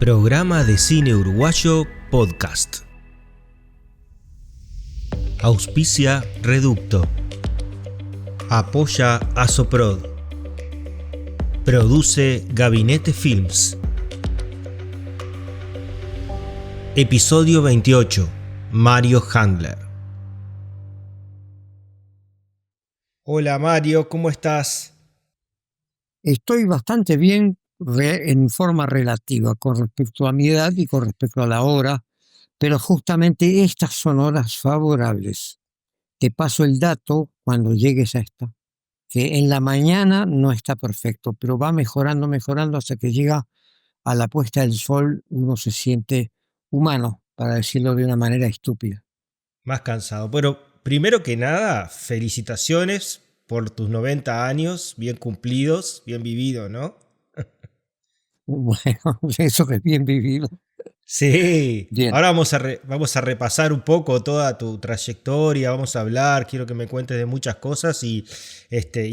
Programa de Cine Uruguayo Podcast. Auspicia Reducto. Apoya Asoprod. Produce Gabinete Films. Episodio 28. Mario Handler. Hola Mario, ¿cómo estás? Estoy bastante bien en forma relativa con respecto a mi edad y con respecto a la hora, pero justamente estas son horas favorables. Te paso el dato cuando llegues a esta, que en la mañana no está perfecto, pero va mejorando hasta que llega a la puesta del sol, uno se siente humano, para decirlo de una manera estúpida. Más cansado. Bueno, primero que nada, felicitaciones por tus 90 años, bien cumplidos, bien vividos, ¿no? Bueno, eso que es bien vivido. Sí, Bien. ahora vamos a repasar un poco toda tu trayectoria, vamos a hablar, quiero que me cuentes de muchas cosas y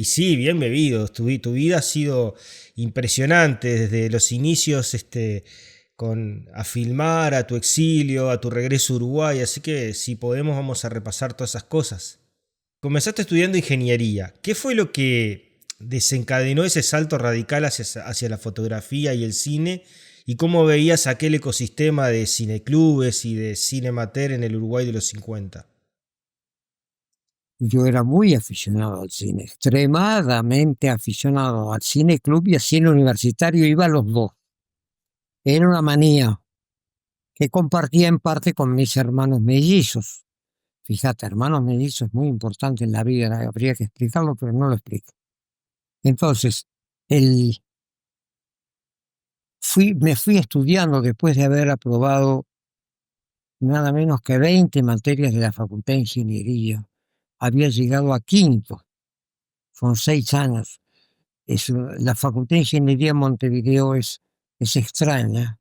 sí, bien bebido, tu vida ha sido impresionante desde los inicios a filmar, a tu exilio, a tu regreso a Uruguay, así que si podemos vamos a repasar todas esas cosas. Comenzaste estudiando ingeniería, ¿qué fue lo que desencadenó ese salto radical hacia la fotografía y el cine? ¿Y cómo veías aquel ecosistema de cineclubes y de cine amateur en el Uruguay de los 50? Yo era muy aficionado al cine, extremadamente aficionado al cine club y al cine universitario, iba a los dos. Era una manía que compartía en parte con mis hermanos mellizos. Fíjate, hermanos mellizos es muy importante en la vida, habría que explicarlo, pero no lo explico. Entonces, el, me fui estudiando después de haber aprobado nada menos que 20 materias de la Facultad de Ingeniería. Había llegado a quinto, son 6 años. La Facultad de Ingeniería en Montevideo es extraña,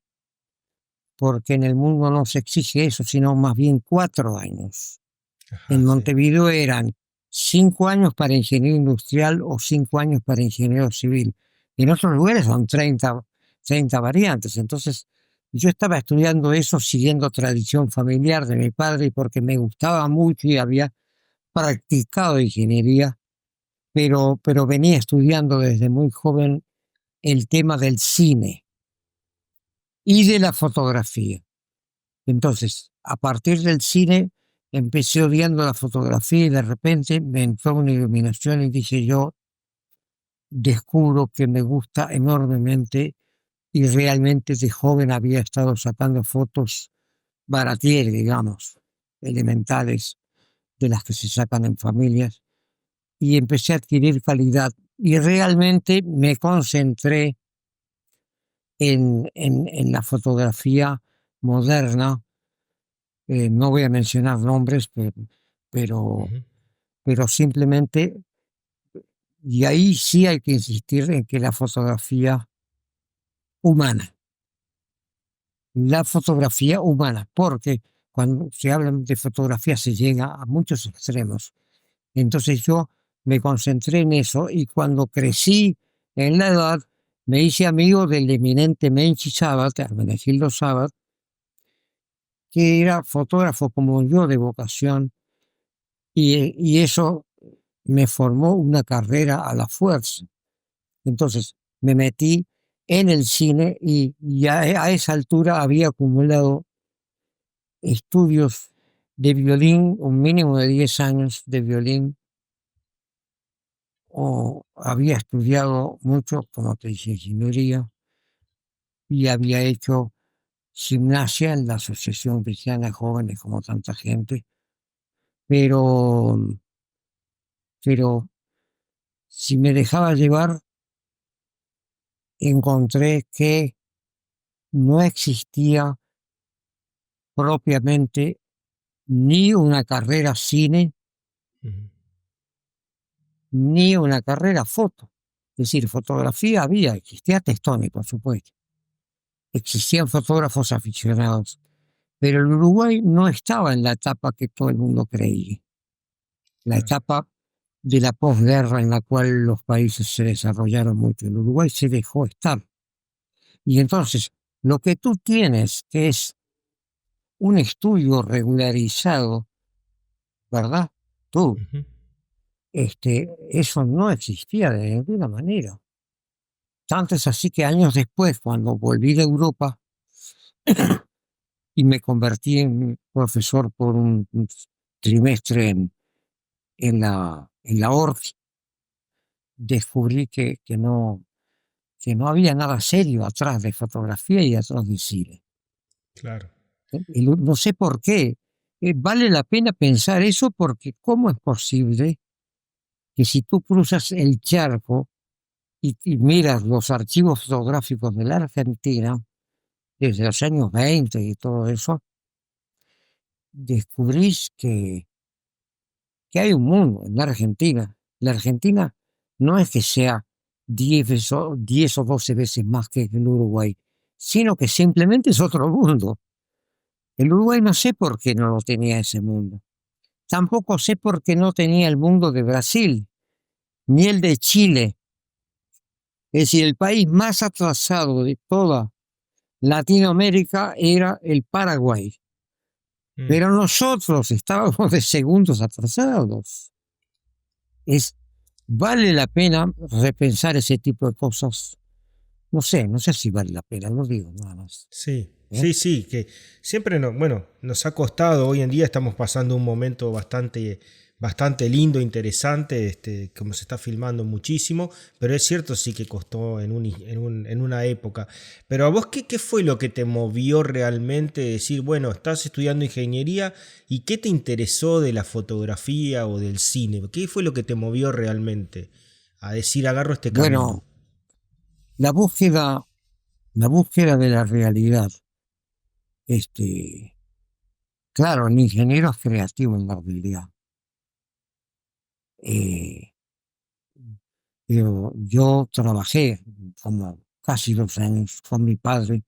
porque en el mundo no se exige eso, sino más bien 4 años. En Ajá, sí. Montevideo eran 5 años para ingeniero industrial o 5 años para ingeniero civil. En otros lugares son 30 variantes. Entonces, yo estaba estudiando eso siguiendo tradición familiar de mi padre y porque me gustaba mucho y había practicado ingeniería, pero venía estudiando desde muy joven el tema del cine y de la fotografía. Entonces, a partir del cine, empecé odiando la fotografía y de repente me entró una iluminación y dije yo, descubro que me gusta enormemente y realmente de joven había estado sacando fotos baratier, digamos, elementales, de las que se sacan en familias, y empecé a adquirir calidad y realmente me concentré en la fotografía moderna. No voy a mencionar nombres, pero, Ujú. pero simplemente, y ahí sí hay que insistir en que la fotografía humana, porque cuando se habla de fotografía se llega a muchos extremos. Entonces yo me concentré en eso y cuando crecí en la edad me hice amigo del eminente Menchi Sabat, Hermenegildo Sabat, que era fotógrafo como yo de vocación y eso me formó una carrera a la fuerza. Entonces me metí en el cine y a esa altura había acumulado estudios de violín, un mínimo de 10 años de violín, o había estudiado mucho, como te dije, ingeniería, y había hecho gimnasia en la Asociación Cristiana de Jóvenes, como tanta gente, pero, pero si me dejaba llevar, encontré que no existía propiamente ni una carrera cine, Ujú. ni una carrera foto. Es decir, fotografía había, existía Testoni, por supuesto. Existían fotógrafos aficionados, pero el Uruguay no estaba en la etapa que todo el mundo creía, la Claro. etapa de la posguerra en la cual los países se desarrollaron mucho. El Uruguay se dejó estar. Y entonces Lo que tú tienes, que es un estudio regularizado, ¿verdad? Tú, Ujú. eso no existía de ninguna manera. Tanto es así que años después, cuando volví de Europa y me convertí en profesor por un trimestre en la ORFI, descubrí que no había nada serio atrás de fotografía y atrás de cine. Claro. Y no sé por qué. Vale la pena pensar eso porque ¿cómo es posible que si tú cruzas el charco y miras los archivos fotográficos de la Argentina, desde los años 20 y todo eso, descubrís que hay un mundo en la Argentina? La Argentina no es que sea 10 o 12 veces más que el Uruguay, sino que simplemente es otro mundo. El Uruguay no sé por qué no lo tenía ese mundo. Tampoco sé por qué no tenía el mundo de Brasil, ni el de Chile. Es decir, el país más atrasado de toda Latinoamérica era el Paraguay. Mm. Pero nosotros estábamos de segundos atrasados. Vale la pena repensar ese tipo de cosas. No sé si vale la pena, lo digo nada más. Sí, ¿Eh? sí, sí, que siempre no, bueno, nos ha costado, hoy en día estamos pasando un momento bastante, bastante lindo, interesante, como se está filmando muchísimo, pero es cierto sí que costó en una época. Pero a vos, ¿qué fue lo que te movió realmente decir, bueno, estás estudiando ingeniería y qué te interesó de la fotografía o del cine? ¿Qué fue lo que te movió realmente a decir, agarro este camino? Bueno, la búsqueda, la búsqueda de la realidad. Este, claro, el ingeniero es creativo en la realidad. Eh, yo trabajé como casi 2 años con mi padre.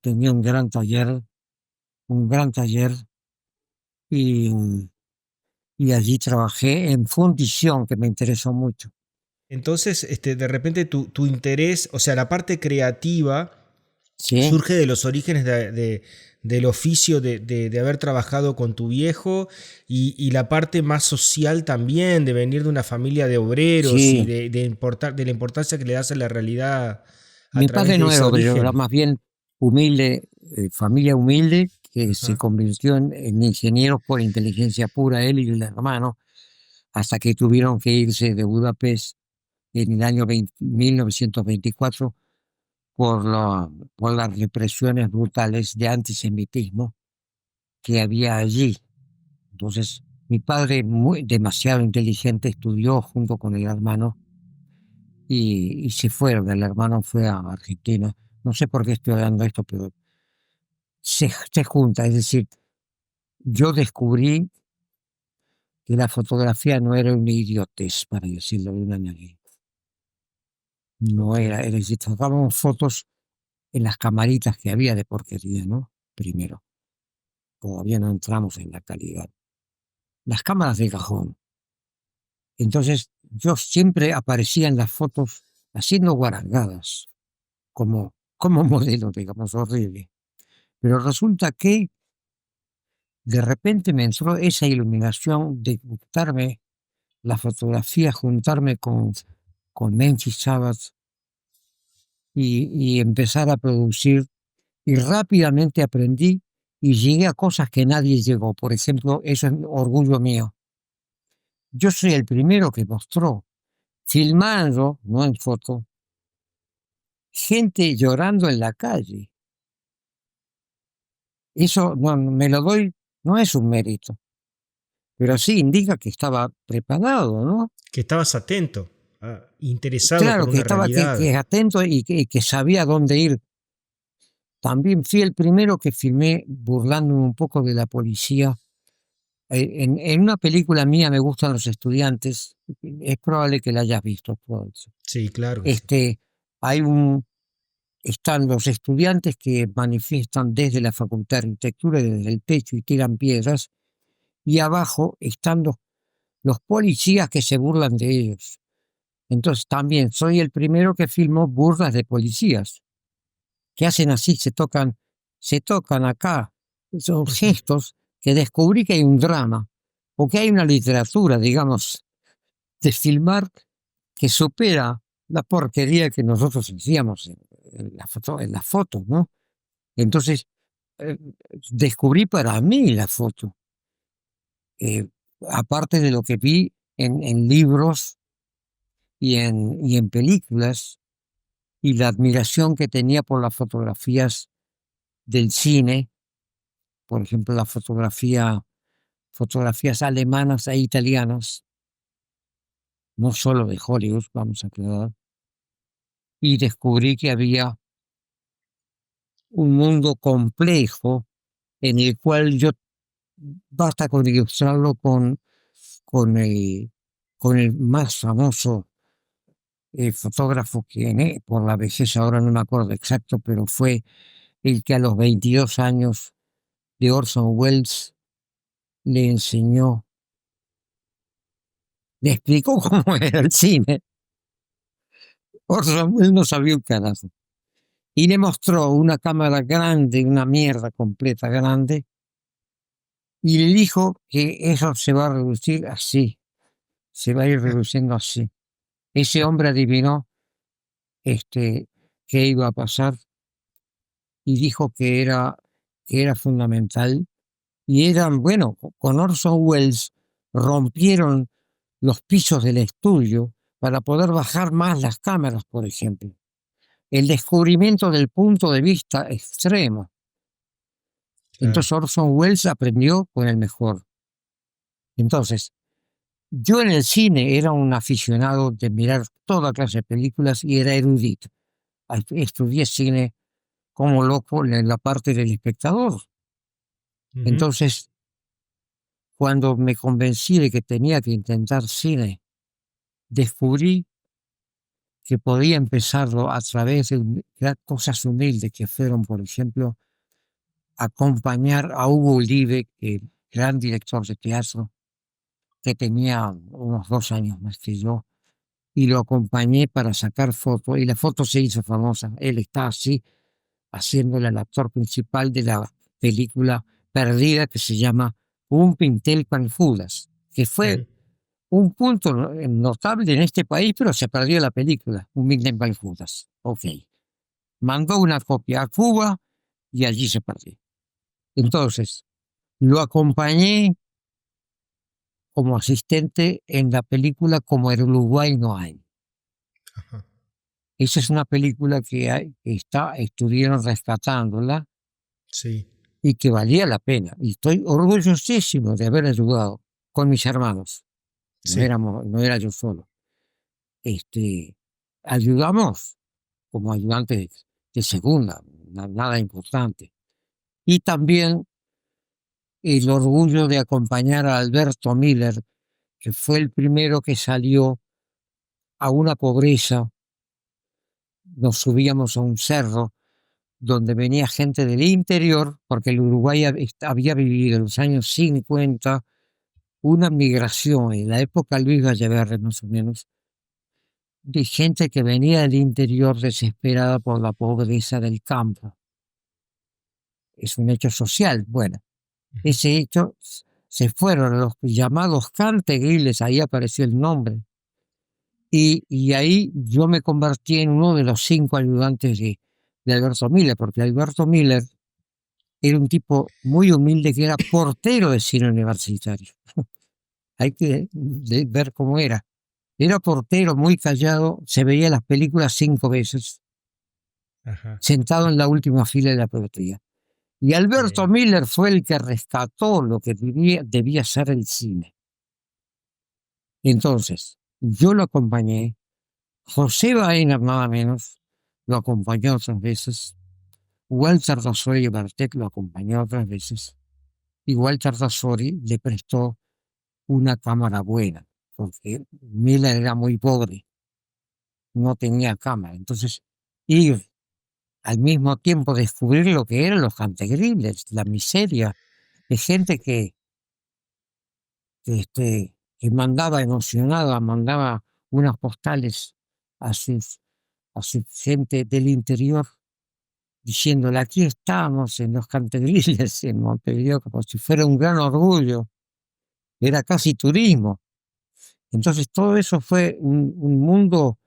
Tenía un gran taller y, y allí trabajé en fundición, que me interesó mucho. Entonces, de repente tu interés, o sea, la parte creativa Sí, surge de los orígenes del oficio de haber trabajado con tu viejo y la parte más social también, de venir de una familia de obreros y sí. de la importancia que le das a la realidad a Mi través padre de no ese era obrero, era origen. más bien humilde, familia humilde, que se Ajá. convirtió en ingenieros por inteligencia pura, él y el hermano, hasta que tuvieron que irse de Budapest en el año 1924 por las represiones brutales de antisemitismo que había allí. Entonces, mi padre, demasiado inteligente, estudió junto con el hermano y se fueron. El hermano fue a Argentina. No sé por qué estoy hablando de esto, pero se junta. Es decir, yo descubrí que la fotografía no era una idiotez, para decirlo de una manera. No Ok. era decir, sacábamos fotos en las camaritas que había de porquería, ¿no? Primero, todavía no entramos en la calidad. Las cámaras de cajón. Entonces, yo siempre aparecía en las fotos haciendo guarangadas, como modelo, digamos, horrible. Pero resulta que de repente me entró esa iluminación de gustarme la fotografía, juntarme con Memphis Sabbath y empezar a producir. Y rápidamente aprendí y llegué a cosas que nadie llegó. Por ejemplo, eso es orgullo mío. Yo soy el primero que mostró, filmando, no en foto, gente llorando en la calle. Eso no, me lo doy, no es un mérito, pero sí indica que estaba preparado, ¿no? Que estabas atento, interesado Claro, por que una estaba realidad. que atento y que sabía dónde ir. También fui el primero que filmé burlándome un poco de la policía. En una película mía Me gustan los estudiantes, es probable que la hayas visto. Sí, claro que sí. Este, hay un, están los estudiantes que manifiestan desde la Facultad de Arquitectura, desde el techo y tiran piedras, y abajo están los policías que se burlan de ellos. Entonces también soy el primero que filmó burlas de policías. que hacen así, se tocan acá. Son gestos que descubrí que hay un drama, o que hay una literatura, digamos, de filmar que supera la porquería que nosotros hacíamos en las fotos, ¿no? Entonces, eh, descubrí para mí la foto, eh, aparte de lo que vi en libros y en películas, y la admiración que tenía por las fotografías del cine, por ejemplo, fotografías alemanas e italianas, no solo de Hollywood, vamos a aclarar, y descubrí que había un mundo complejo en el cual yo basta con ilustrarlo con el, con el más famoso fotógrafo que por la vejez ahora no me acuerdo exacto, pero fue el que a los 22 años de Orson Welles le enseñó, le explicó cómo era el cine. Orson Welles no sabía un carajo. Y le mostró una cámara grande, una mierda completa grande, y le dijo que eso se va a reducir así, se va a ir reduciendo así. Ese hombre adivinó qué iba a pasar y dijo que era fundamental. Y eran, bueno, con Orson Welles rompieron los pisos del estudio para poder bajar más las cámaras, por ejemplo. El descubrimiento del punto de vista extremo. Claro. Entonces Orson Welles aprendió con el mejor. Entonces, yo en el cine era un aficionado de mirar toda clase de películas y era erudito. Estudié cine como loco en la parte del espectador. Ujú. Entonces, cuando me convencí de que tenía que intentar cine, descubrí que podía empezarlo a través de cosas humildes que fueron, por ejemplo, acompañar a Hugo Olive, que gran director de teatro, que tenía unos 2 años más que yo, y lo acompañé para sacar fotos, y la foto se hizo famosa. Él está así, haciéndole al actor principal de la película perdida que se llama Un Pintel con Judas, que fue Ujú. un punto notable en este país, pero se perdió la película, Un Pintel con Judas. Ok. Mandó una copia a Cuba y allí se perdió. Entonces, lo acompañé como asistente en la película Como el Uruguay no hay. Ajá. Esa es una película estuvieron rescatándola Sí, y que valía la pena. Y estoy orgullosísimo de haber ayudado con mis hermanos. sí. No era yo solo. Este, ayudamos como ayudantes de segunda, nada importante. Y también el orgullo de acompañar a Alberto Miller, que fue el primero que salió a una pobreza. Nos subíamos a un cerro donde venía gente del interior, porque el Uruguay había vivido en los años 50 una migración, en la época Luis Galleverre más o menos, de gente que venía del interior desesperada por la pobreza del campo. Es un hecho social. Bueno, Ujú. ese hecho se fueron los llamados cantegriles, ahí apareció el nombre. Y ahí yo me convertí en uno de los 5 ayudantes de Alberto Miller, porque Alberto Miller era un tipo muy humilde que era portero de cine universitario. Hay que ver cómo era. Era portero, muy callado, se veía las películas 5 veces, Ajá. sentado en la última fila de la platea. Y Alberto Bien. Miller fue el que rescató lo que debía ser el cine. Entonces, yo lo acompañé, José Baena nada menos, lo acompañó otras veces, Walter Rasori Bartek lo acompañó otras veces, y Walter Rasori le prestó una cámara buena, porque Miller era muy pobre, no tenía cámara. Entonces, ir al mismo tiempo descubrir lo que eran los cantegriles, la miseria de gente que mandaba emocionada, mandaba unas postales a sus, a su gente del interior. diciéndole, aquí estamos en los Cantegriles, en Montevideo, como si fuera un gran orgullo, era casi turismo. Entonces todo eso fue un mundo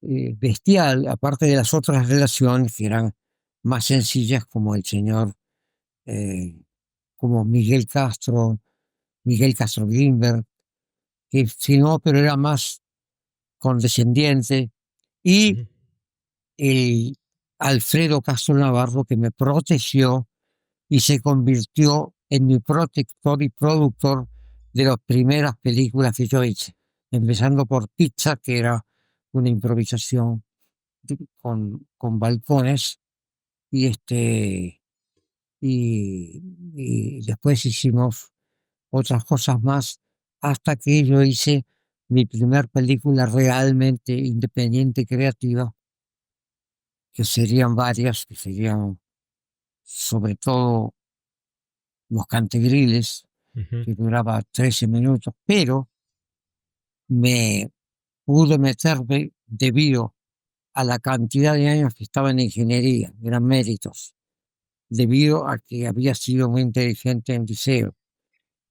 bestial, aparte de las otras relaciones que eran más sencillas, como el señor, eh, como Miguel Castro Grimberg, que sí, no, pero era más condescendiente, y Ujú. el Alfredo Castro Navarro, que me protegió y se convirtió en mi protector y productor de las primeras películas que yo hice, empezando por Pizza, que era una improvisación con balcones, y y después hicimos otras cosas más, hasta que yo hice mi primer película realmente independiente y creativa, que serían varias, que serían sobre todo Los Cantegriles, Ujú. que duraba 13 minutos, pero me pude meterme debido a la cantidad de años que estaba en ingeniería, eran méritos, debido a que había sido muy inteligente en liceo,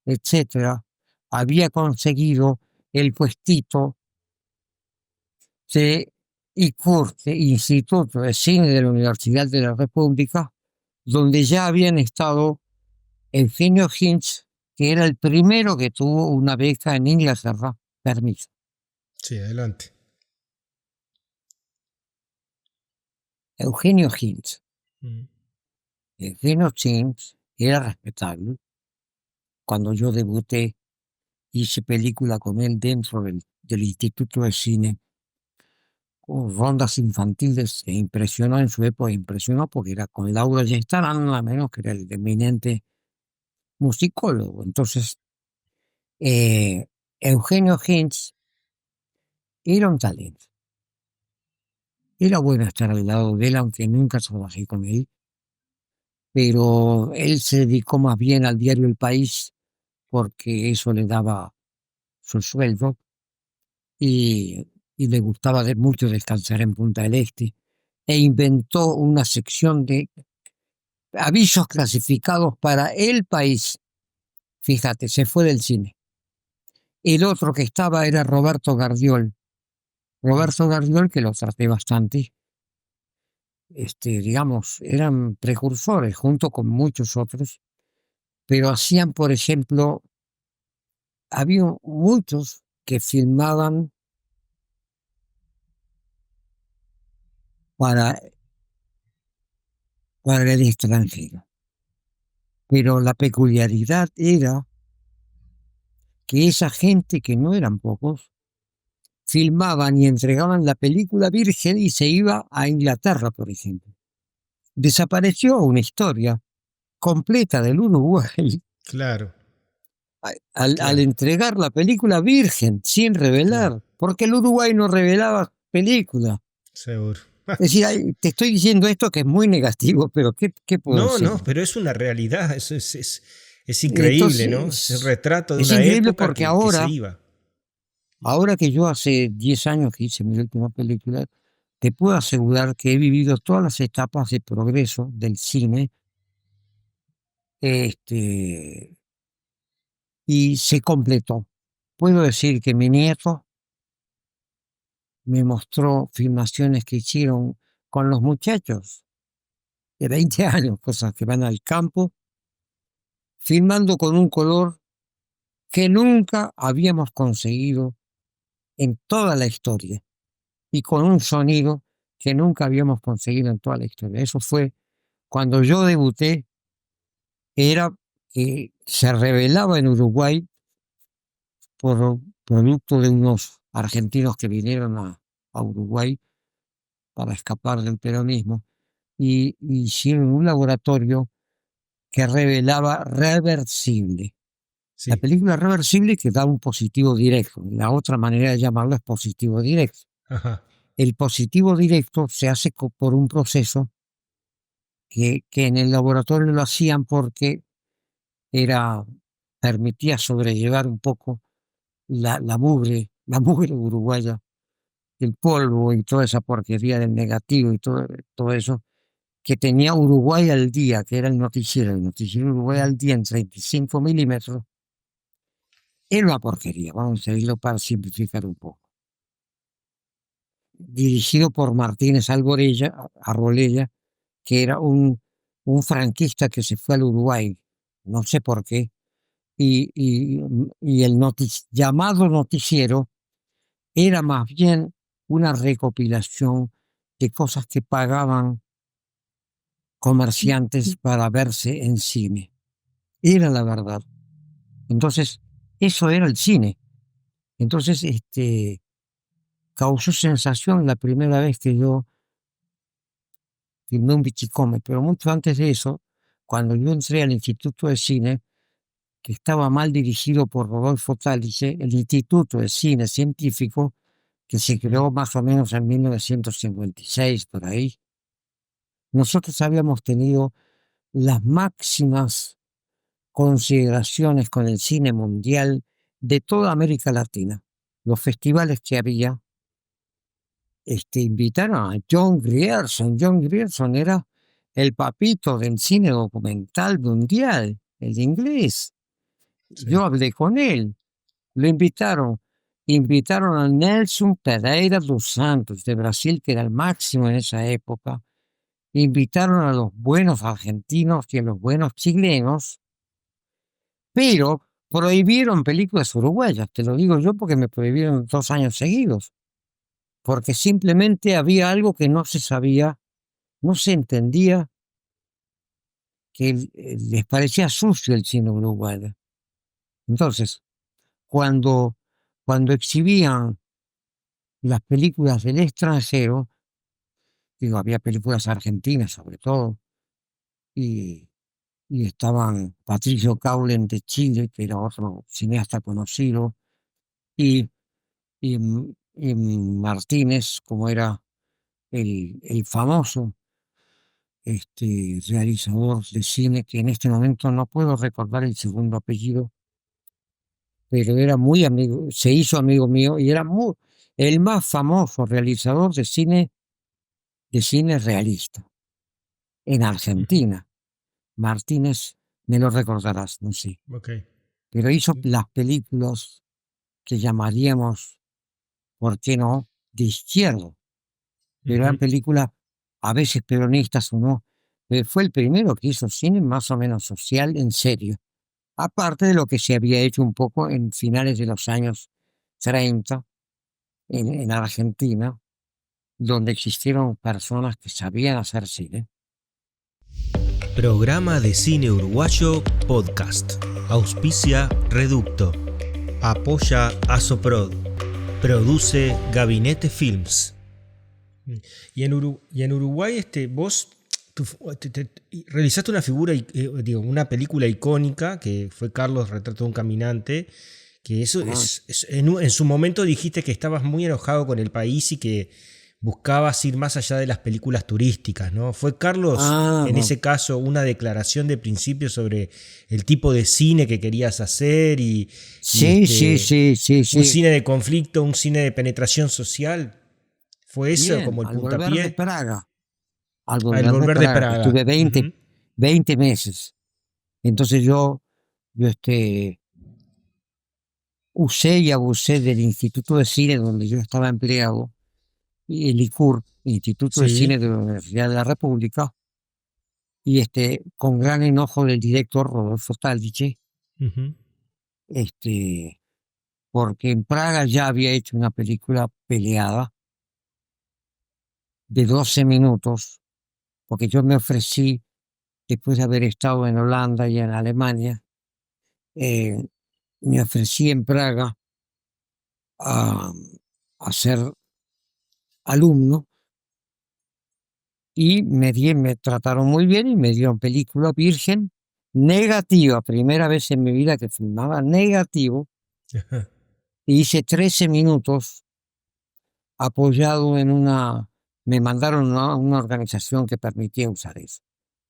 etcétera, había conseguido el puestito de ICURTE, Instituto de Cine de la Universidad de la República, donde ya habían estado Eugenio Hinz, que era el primero que tuvo una beca en Inglaterra. Permiso. Sí, adelante. Eugenio Hinz. Mm. Eugenio Hinz era respetable. Cuando yo debuté, hice película con él dentro del Instituto de Cine, con rondas infantiles, e impresionó en su época, impresionó porque era con Laura Gestarán, nada menos que era el eminente musicólogo. Entonces, eh, Eugenio Hinz era un talento. Era bueno estar al lado de él, aunque nunca trabajé con él, pero él se dedicó más bien al diario El País porque eso le daba su sueldo, y le gustaba mucho descansar en Punta del Este, e inventó una sección de avisos clasificados para El País. Fíjate, se fue del cine. El otro que estaba era Roberto Gardiol. Mm. Roberto Gardiol, que lo traté bastante, digamos, eran precursores junto con muchos otros, pero hacían, por ejemplo, había muchos que filmaban para, para el extranjero, pero la peculiaridad era que esa gente, que no eran pocos, filmaban y entregaban la película virgen y se iba a Inglaterra, por ejemplo. Desapareció una historia completa del Uruguay Claro, al claro, entregar la película virgen, sin claro. revelar, porque el Uruguay no revelaba película. Seguro. Es decir, te estoy diciendo esto que es muy negativo, pero ¿qué puedo No, decir? no, pero es una realidad, eso es increíble, ¿no? Es el Entonces, retrato de es una increíble época porque que se iba. ahora que yo hace 10 años que hice mi última película, te puedo asegurar que he vivido todas las etapas de progreso del cine, este, y se completó. Puedo decir que mi nieto me mostró filmaciones que hicieron con los muchachos de 20 años, cosas que van al campo, filmando con un color que nunca habíamos conseguido en toda la historia, y con un sonido que nunca habíamos conseguido en toda la historia. Eso fue cuando yo debuté, era que se revelaba en Uruguay por producto de unos argentinos que vinieron a Uruguay para escapar del peronismo, y hicieron un laboratorio que revelaba Reversible. La Sí. película Reversible, que da un positivo directo. La otra manera de llamarlo es positivo directo. Ajá. El positivo directo se hace por un proceso que en el laboratorio lo hacían porque era, permitía sobrellevar un poco la mugre uruguaya, el polvo y toda esa porquería del negativo y todo eso, que tenía Uruguay al día, que era el noticiero Uruguay al día en 35 milímetros, era una porquería, vamos a decirlo para simplificar un poco. Dirigido por Martínez Arbolella, que era un franquista que se fue al Uruguay, no sé por qué, y el llamado noticiero era más bien una recopilación de cosas que pagaban comerciantes para verse en cine. Era la verdad. Entonces, eso era el cine. Entonces, causó sensación la primera vez que yo filmé un bichicome, pero mucho antes de eso, cuando yo entré al Instituto de Cine, que estaba mal dirigido por Rodolfo Taliche, el Instituto de Cine Científico, que se creó más o menos en 1956, por ahí, nosotros habíamos tenido las máximas consideraciones con el cine mundial de toda América Latina. Los festivales que había, invitaron a John Grierson. John Grierson era el papito del cine documental mundial, el inglés. Sí, Yo hablé con él, lo invitaron. Invitaron a Nelson Pereira dos Santos de Brasil, que era el máximo en esa época. Invitaron a los buenos argentinos y a los buenos chilenos, pero prohibieron películas uruguayas. Te lo digo yo porque me prohibieron 2 años seguidos, porque simplemente había algo que no se sabía, no se entendía, que les parecía sucio el cine uruguayo. Entonces, cuando, cuando exhibían las películas del extranjero, digo, había películas argentinas sobre todo, y, y estaban Patricio Caulen de Chile, que era otro cineasta conocido, y, y Martínez, como era el famoso realizador de cine, que en este momento no puedo recordar el segundo apellido, pero era muy amigo, se hizo amigo mío y era el más famoso realizador de cine realista en ujú, Argentina. Martínez, me lo recordarás, no sé, ok. pero hizo las películas que llamaríamos, ¿por qué no?, de izquierda, pero eran Ujú. películas a veces peronistas o no. Fue el primero que hizo cine más o menos social en serio, aparte de lo que se había hecho un poco en finales de los años 30 en Argentina, donde existieron personas que sabían hacer cine. Programa de Cine Uruguayo Podcast. Auspicia Reducto. Apoya Asoprod. Produce Gabinete Films. Y en Uruguay, vos realizaste una figura, digo, una película icónica que fue Carlos, Retrato de un Caminante, que eso Ah, en su momento dijiste que estabas muy enojado con el país y que buscabas ir más allá de las películas turísticas, ¿no? ¿Fue Carlos, en bueno. ese caso, una declaración de principio sobre el tipo de cine que querías hacer y Sí, sí, sí, sí, un sí. cine de conflicto, un cine de penetración social? ¿Fue eso Bien, como el puntapié? al Al volver de volver de Praga, que Praga. estuve 20 meses. Entonces yo usé y abusé del Instituto de Cine donde yo estaba empleado, y el ICUR, Instituto de Sí. Cine de la Universidad de la República, y con gran enojo del director Rodolfo Taldiche, Ujú. este, porque en Praga ya había hecho una película peleada de 12 minutos, porque yo me ofrecí, después de haber estado en Holanda y en Alemania, eh, me ofrecí en Praga a, a ser alumno y me trataron muy bien y me dieron película virgen negativa, primera vez en mi vida que filmaba negativo, y hice 13 minutos apoyado me mandaron a una organización que permitía usar eso.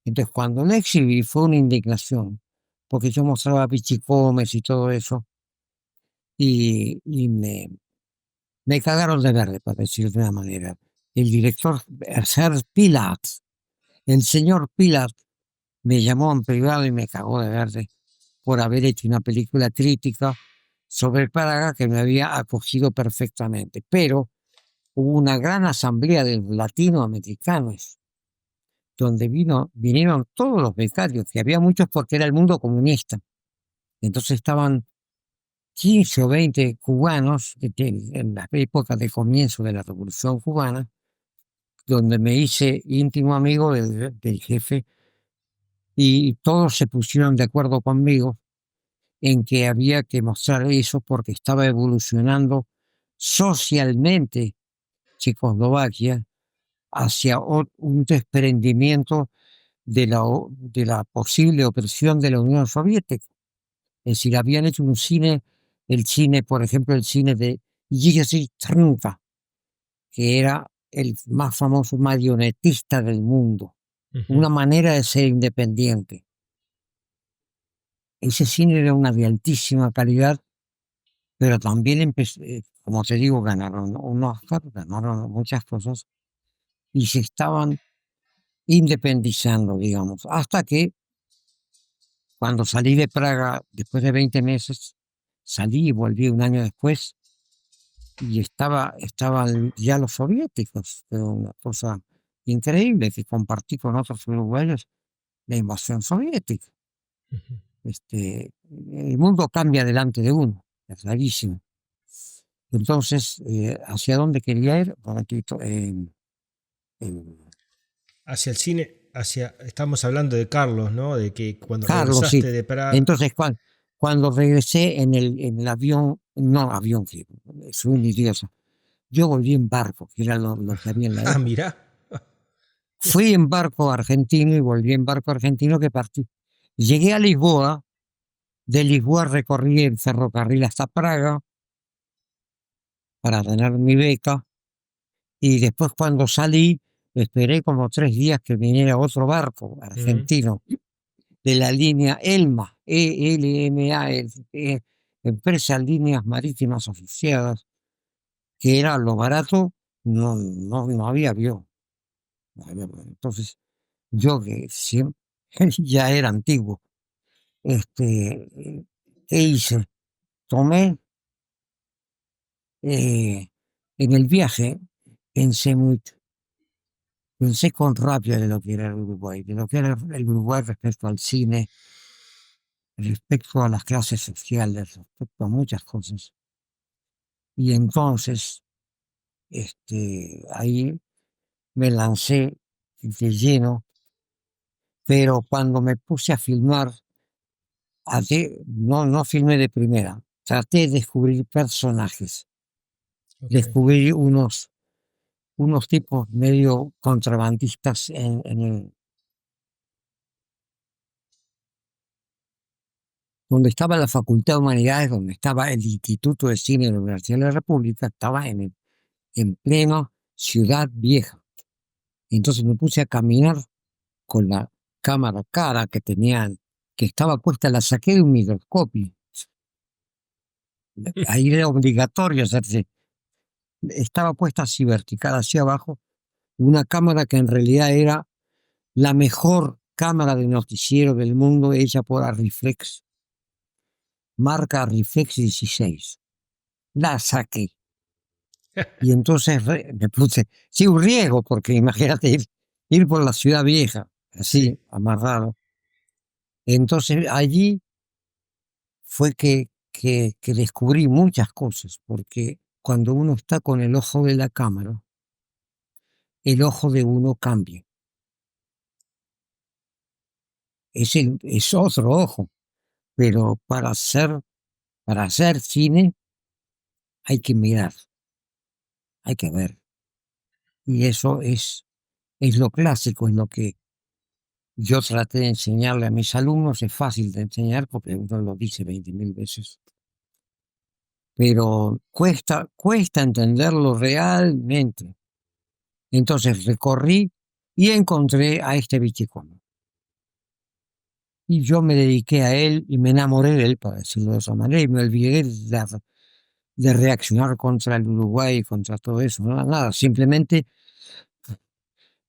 Entonces cuando lo exhibí fue una indignación, porque yo mostraba pichicomes y todo eso, y me cagaron de verde, para decirlo de una manera. El director Serge Pilat, El señor Pilar me llamó en privado y me cagó de verde por haber hecho una película crítica sobre Praga que me había acogido perfectamente. Pero hubo una gran asamblea de latinoamericanos donde vinieron todos los becarios, que había muchos porque era el mundo comunista. Entonces estaban 15 o 20 cubanos en la época de comienzo de la Revolución Cubana, donde me hice íntimo amigo del jefe y todos se pusieron de acuerdo conmigo en que había que mostrar eso porque estaba evolucionando socialmente Checoslovaquia hacia un desprendimiento de la posible opresión de la Unión Soviética. Es decir, habían hecho un cine, el cine, por ejemplo, el cine de Jerzy Trnka, que era el más famoso marionetista del mundo, Ujú. una manera de ser independiente. Ese cine era una de altísima calidad, pero también como te digo, ganaron un Oscar, ganaron muchas cosas y se estaban independizando, digamos, hasta que cuando salí de Praga, después de 20 meses, salí y volví un año después y estaban ya los soviéticos, pero una cosa increíble que compartí con otros uruguayos, la invasión soviética. Ujú. El mundo cambia delante de uno, es rarísimo. Entonces, ¿hacia dónde quería ir? Un momentito, en Hacia el cine, estamos hablando de Carlos, ¿no? De que cuando Carlos, sí. regresaste de Praga. Entonces, cuando regresé en el avión, no avión, que soy un idiota, yo volví en barco, que era lo que había en la Ah, época. mirá. Fui en barco argentino y volví en barco argentino que partí. Llegué a Lisboa, de Lisboa recorrí el ferrocarril hasta Praga para tener mi beca y después cuando salí esperé como 3 días que viniera otro barco Mm. argentino de la línea ELMA, ELMA, Empresa Líneas Marítimas Asociadas, que era lo barato, no había avión. No había avión. Entonces, yo que siempre, ya era antiguo, ¿qué hice? Tomé, en el viaje, pensé mucho, pensé con rabia de lo que era el Uruguay, de lo que era el Uruguay respecto al cine, respecto a las clases sociales, respecto a muchas cosas. Y entonces, ahí me lancé de lleno, pero cuando me puse a filmar, no filmé de primera, traté de descubrir personajes, Ok. descubrí unos tipos medio contrabandistas donde estaba la Facultad de Humanidades, donde estaba el Instituto de Cine de la Universidad de la República, estaba en pleno Ciudad Vieja. Entonces me puse a caminar con la cámara cara que tenían, que estaba puesta, la saqué de un microscopio. Ahí era obligatorio hacerse. Estaba puesta así vertical hacia abajo, una cámara que en realidad era la mejor cámara de noticiero del mundo hecha por Arriflex, marca Arriflex 16. La saqué. Y entonces me puse, sí, un riesgo, porque imagínate ir por la ciudad vieja, Sí. así, amarrado. Entonces allí fue que descubrí muchas cosas, porque cuando uno está con el ojo de la cámara, el ojo de uno cambia. Es otro ojo, pero para hacer cine hay que mirar, hay que ver. Y eso es lo clásico, es lo que yo traté de enseñarle a mis alumnos. Es fácil de enseñar porque uno lo dice 20.000 veces, pero cuesta entenderlo realmente. Entonces recorrí y encontré a este bichicón. Y yo me dediqué a él y me enamoré de él, para decirlo de esa manera, y me olvidé de reaccionar contra el Uruguay, contra todo eso, no, nada, simplemente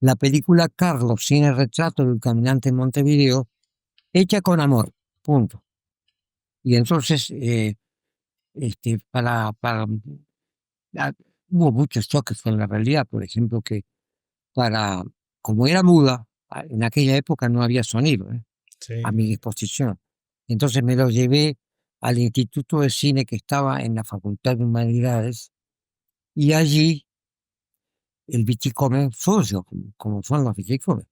la película Carlos, cine retrato del caminante en Montevideo, hecha con amor, punto. Y entonces, para ah, hubo muchos choques con la realidad, por ejemplo, que para, como era muda, en aquella época no había sonido, a Sí. mi disposición. Entonces me lo llevé al Instituto de Cine que estaba en la Facultad de Humanidades y allí el bichicome suyo, como son los bichicomes.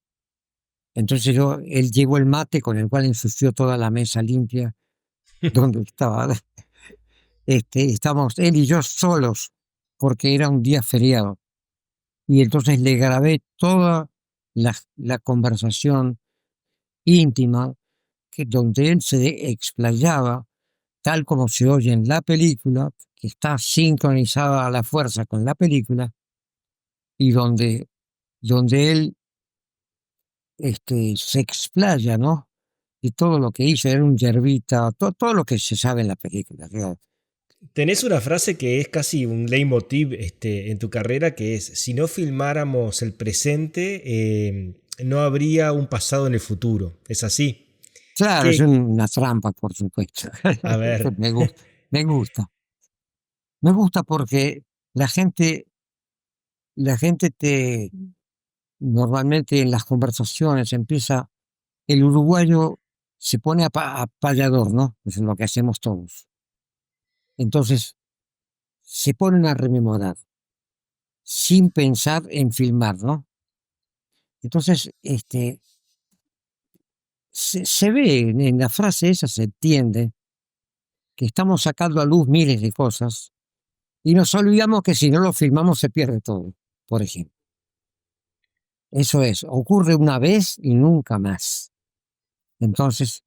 Entonces él llevó el mate con el cual ensució toda la mesa limpia donde estaba. Estábamos él y yo solos porque era un día feriado. Y entonces le grabé toda la conversación íntima donde él se explayaba, tal como se oye en la película, que está sincronizada a la fuerza con la película, y donde él se explaya, ¿no? Y todo lo que hizo, era un yerbita, todo lo que se sabe en la película, ¿no? Tenés una frase que es casi un leitmotiv en tu carrera, que es, si no filmáramos el presente, no habría un pasado en el futuro. ¿Es así? Claro, es Que, una trampa, por supuesto. a ver, Me gusta, me gusta. Me gusta porque la gente, la gente normalmente en las conversaciones empieza, el uruguayo se pone a payador, ¿no? Es lo que hacemos todos. Entonces, se ponen a rememorar, sin pensar en filmar, ¿no? Entonces, se ve en la frase esa, se entiende que estamos sacando a luz miles de cosas y nos olvidamos que si no lo filmamos se pierde todo, por ejemplo. Eso es, ocurre una vez y nunca más. Entonces,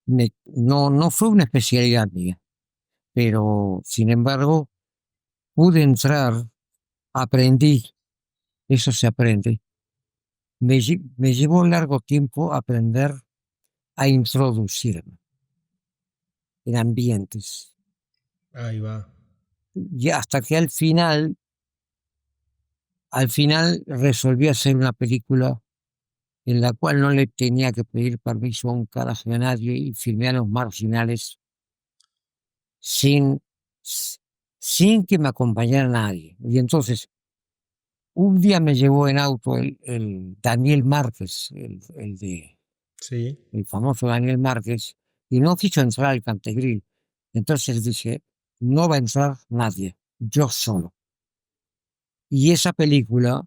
no fue una especialidad mía, pero sin embargo pude entrar, aprendí, eso se aprende. Me llevó largo tiempo aprender a introducirme en ambientes. ahí va. Y hasta que al final resolví hacer una película en la cual no le tenía que pedir permiso a un carajo a nadie y filmé a los marginales sin, sin que me acompañara nadie. Y entonces, un día me llevó en auto el Daniel Márquez, Sí. el famoso Daniel Márquez, y no quiso entrar al Cantegril. Entonces dije, no va a entrar nadie, yo solo. Y esa película,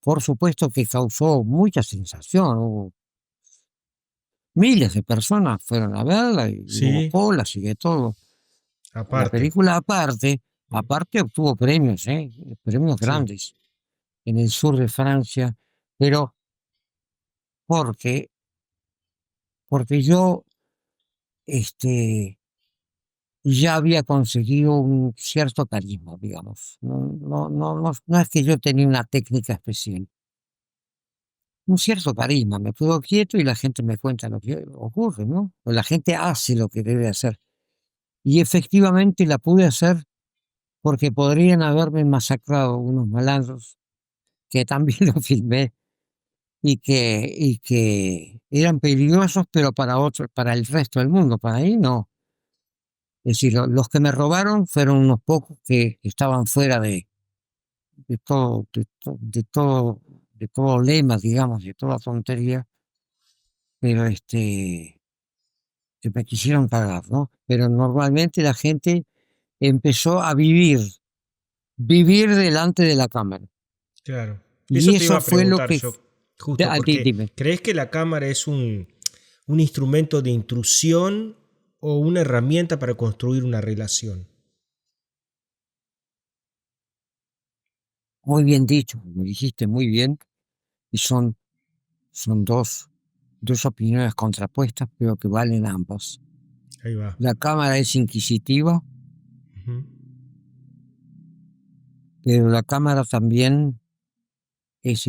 por supuesto que causó mucha sensación. Miles de personas fueron a verla y hubo Sí, colas y de todo. La aparte. película aparte obtuvo premios, premios Sí. grandes en el sur de Francia, pero porque, porque yo ya había conseguido un cierto carisma, digamos. No es que yo tenía una técnica especial, un cierto carisma. Me quedo quieto y la gente me cuenta lo que ocurre, ¿no? O la gente hace lo que debe hacer. Y efectivamente la pude hacer porque podrían haberme masacrado unos malandros que también lo filmé y que eran peligrosos, pero para otros, para el resto del mundo, para ahí no. Es decir, los que me robaron fueron unos pocos que estaban fuera de todo, de todo lema, digamos, de toda tontería, pero que me quisieron pagar, ¿no? Pero normalmente la gente empezó a vivir delante de la cámara. Claro. Y Eso te iba eso a fue lo preguntar que... yo, justo Dime. porque ¿crees que la cámara es un instrumento de intrusión o una herramienta para construir una relación? Muy bien dicho, lo dijiste muy bien, y son dos opiniones contrapuestas, pero que valen ambas. Ahí va. La cámara es inquisitiva, Ujú. pero la cámara también es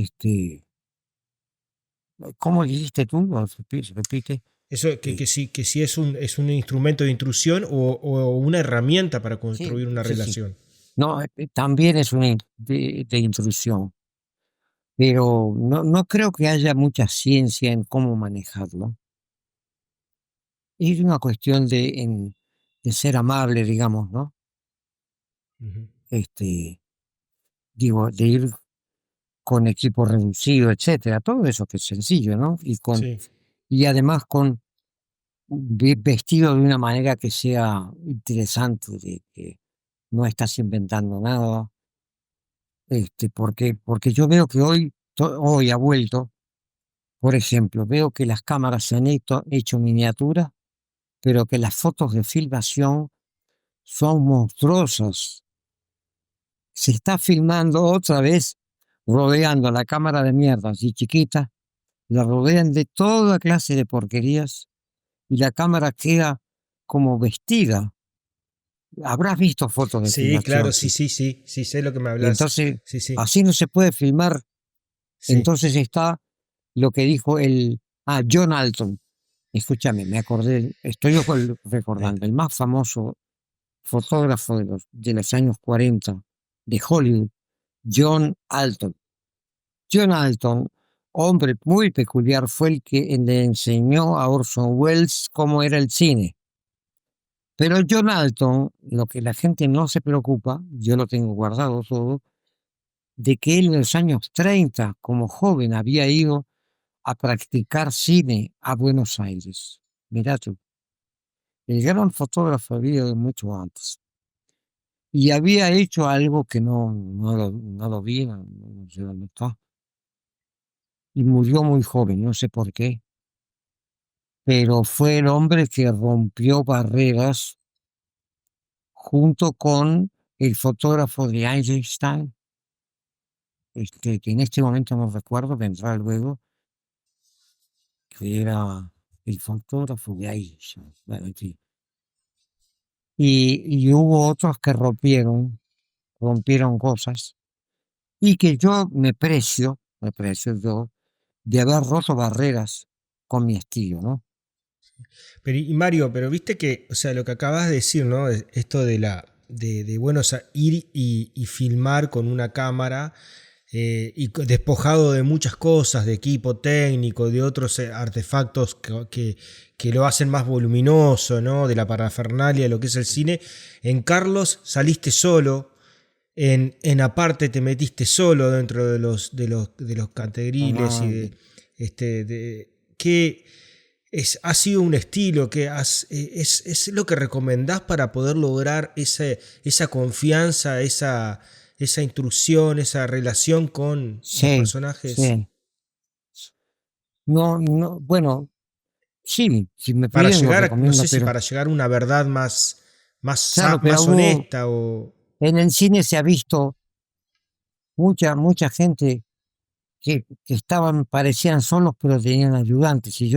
¿cómo dijiste tú? Repite. Eso Eh, que sí es un instrumento de intrusión o una herramienta para sí, construir una sí, sí. relación. No, también es una de intrusión. pero no creo que haya mucha ciencia en cómo manejarlo. Es una cuestión de ser amable, digamos, ¿no? Ujú. Este, digo, de ir con equipo reducido, etcétera, todo eso que es sencillo, ¿no? Sí. Y además con vestido de una manera que sea interesante, de que no estás inventando nada, porque yo veo que hoy ha vuelto, por ejemplo, veo que las cámaras se han hecho miniaturas, pero que las fotos de filmación son monstruosas. Se está filmando otra vez, rodeando la cámara de mierda, así chiquita, la rodean de toda clase de porquerías y la cámara queda como vestida. Habrás visto fotos de Sí, claro, filmación, sí, sí. sí, sí, sí, sé lo que me Y hablas. entonces, Sí, sí, así no se puede filmar. sí. Entonces está lo que dijo John Alton. Escúchame, me acordé, Eh, recordando, el más famoso fotógrafo de los años 40 de Hollywood, John Alton. John Alton, hombre muy peculiar, fue el que le enseñó a Orson Welles cómo era el cine. Pero John Alton, lo que la gente no se preocupa, yo lo tengo guardado todo, de que él en los años 30, como joven, había ido a practicar cine a Buenos Aires. Mirá tú, el gran fotógrafo había ido mucho antes. Y había hecho algo que no lo vi, no sé dónde está. Y murió muy joven, no sé por qué, pero fue el hombre que rompió barreras junto con el fotógrafo de Einstein, que en este momento no recuerdo, vendrá luego, que era el fotógrafo de Einstein. Bueno, en fin. Y hubo otros que rompieron cosas, y que yo me precio yo, de haber roto barreras con mi estilo, ¿no? Pero, y Mario, pero viste que, o sea, lo que acabas de decir, ¿no? Esto de bueno, o sea, ir y filmar con una cámara despojado de muchas cosas, de equipo técnico, de otros artefactos que lo hacen más voluminoso, ¿no? De la parafernalia, lo que es el cine. En Carlos saliste solo. En aparte te metiste solo dentro de los categriles y Ah, que ha sido un estilo que es lo que recomendás para poder lograr esa confianza, esa intrusión, esa relación con los sí, personajes. sí. No, no, bueno, sí, si me Para piden lo llegar, no recomiendo, sé si pero para llegar a una verdad más, claro, pero más hubo, honesta o... en el cine se ha visto mucha gente que parecían solos, pero tenían ayudantes, y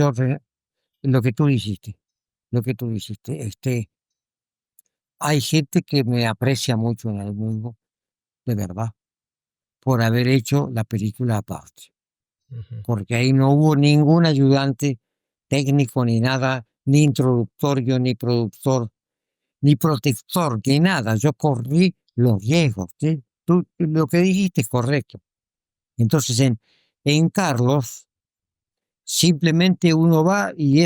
lo que tú dijiste, hay gente que me aprecia mucho en el mundo, de verdad, por haber hecho la película aparte, Ujú. porque ahí no hubo ningún ayudante técnico ni nada, ni introductorio, ni productor, ni protector, ni nada. Yo corrí los riesgos, ¿sí? Tú, lo que dijiste es correcto. Entonces, en Carlos, simplemente uno va y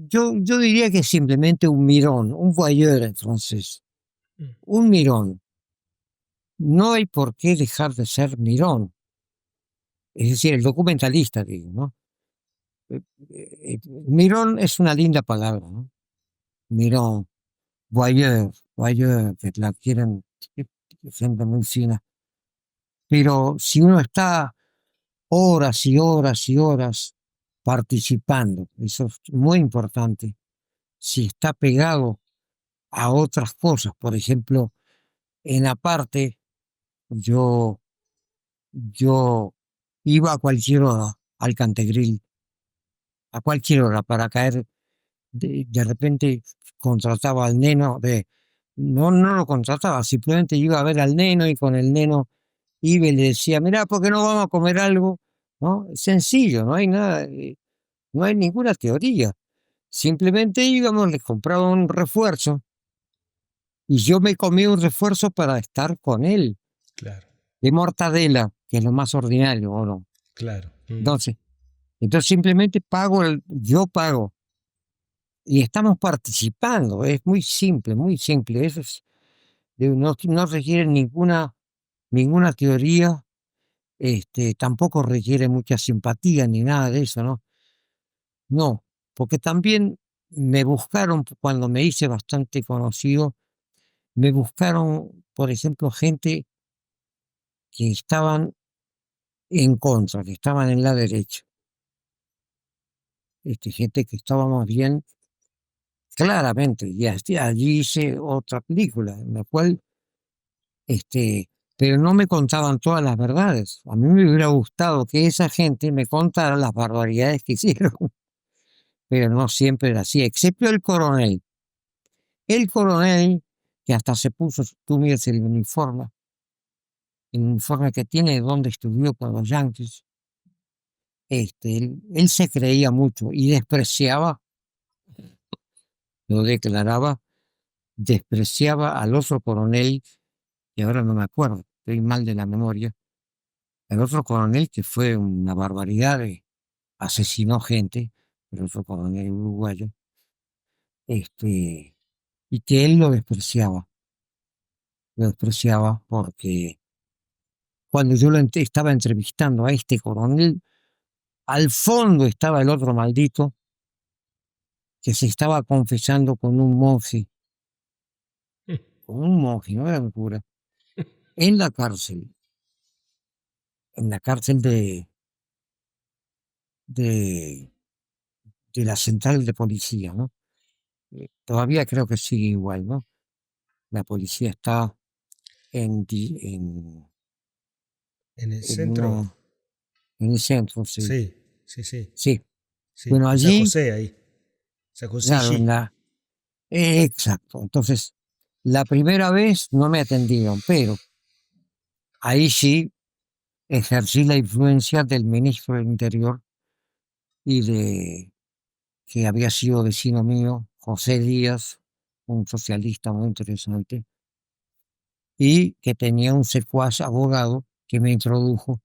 yo diría que es simplemente un mirón, un voyeur en francés, un mirón. No hay por qué dejar de ser mirón, es decir, el documentalista, digo, ¿no? Eh, Mirón es una linda palabra, ¿no? Mirón, voyeur, que la quieren gente muy fina. Pero si uno está horas y horas y horas participando, eso es muy importante, si está pegado a otras cosas, por ejemplo, en la parte, yo, yo iba a cualquier hora al Cantegril, a cualquier hora para caer, de repente contrataba al neno, no lo contrataba, simplemente iba a ver al neno y con el neno iba y le decía, mirá, ¿por qué no vamos a comer algo? ¿No? Es sencillo, no hay nada, no hay ninguna teoría. Simplemente íbamos, les compraba un refuerzo y yo me comí un refuerzo para estar con él, Claro. de mortadela. que es lo más ordinario, ¿o no? Claro. Entonces, entonces simplemente yo pago y estamos participando. Es muy simple, muy simple. Eso es, no requiere ninguna teoría, tampoco requiere mucha simpatía ni nada de eso, ¿no? No, porque también me buscaron cuando me hice bastante conocido, me buscaron, por ejemplo, gente que estaban en contra, que estaban en la derecha, gente que estaba más bien claramente, y allí hice otra película, en la cual, pero no me contaban todas las verdades. A mí me hubiera gustado que esa gente me contara las barbaridades que hicieron, pero no siempre era así, excepto el coronel. El coronel, que hasta se puso, tú miras el uniforme que tiene, donde estudió con los Yankees, él se creía mucho y despreciaba, lo declaraba, despreciaba al otro coronel, y ahora no me acuerdo, estoy mal de la memoria, el otro coronel que fue una barbaridad, asesinó gente, el otro coronel uruguayo, y que él lo despreciaba porque cuando yo estaba entrevistando a este coronel, al fondo estaba el otro maldito que se estaba confesando con un monje, no era un cura, en la cárcel, en la cárcel de, de la central de policía, ¿no? Todavía creo que sigue igual, ¿no? La policía está en, En el en centro. una, en el centro, sí. Sí, sí, sí. Sí. Sí. Bueno, En San allí, José, ahí. San José claro, G. exacto. Entonces, la primera vez no me atendieron, pero ahí sí ejercí la influencia del ministro del Interior y que había sido vecino mío, José Díaz, un socialista muy interesante, y que tenía un secuaz abogado que me introdujo